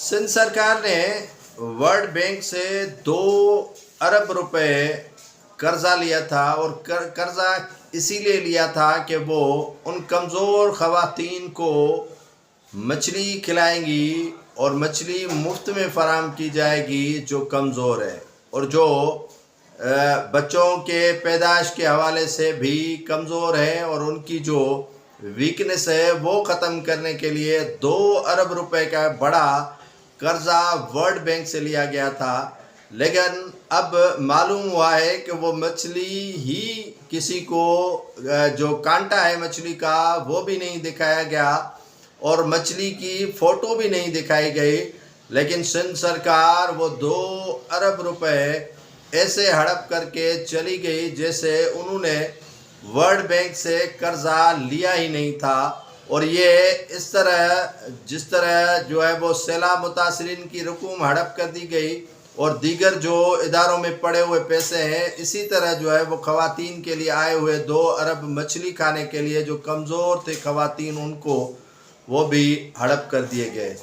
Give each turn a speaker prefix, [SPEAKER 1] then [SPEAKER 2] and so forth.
[SPEAKER 1] सिंध सरकार ने world bank से 2 अरब रुपए कर्जा लिया था और कर्जा इसीलिए लिया था कि वो उन कमज़ोर ख़वातीन को मछली खिलाएंगी और मछली मुफ्त में फ़राहम की जाएगी जो कमज़ोर है और जो बच्चों के पैदाइश के हवाले से भी कमज़ोर है और उनकी जो वीकनेस है वो ख़त्म करने के लिए 2 अरब रुपए का बड़ा कर्जा वर्ल्ड बैंक से लिया गया था। लेकिन अब मालूम हुआ है कि वो मछली ही किसी को जो कांटा है मछली का वो भी नहीं दिखाया गया और मछली की फ़ोटो भी नहीं दिखाई गई। लेकिन सिंध सरकार वो 2 अरब रुपए ऐसे हड़प करके चली गई जैसे उन्होंने वर्ल्ड बैंक से कर्जा लिया ही नहीं था। और ये इस तरह जिस तरह जो है वो सैलाब मुतासरीन की रकूम हड़प कर दी गई और दीगर जो इदारों में पड़े हुए पैसे हैं, इसी तरह जो है वो ख़वातीन के लिए आए हुए 2 अरब मछली खाने के लिए जो कमज़ोर थे ख़वातीन उनको वो भी हड़प कर दिए गए।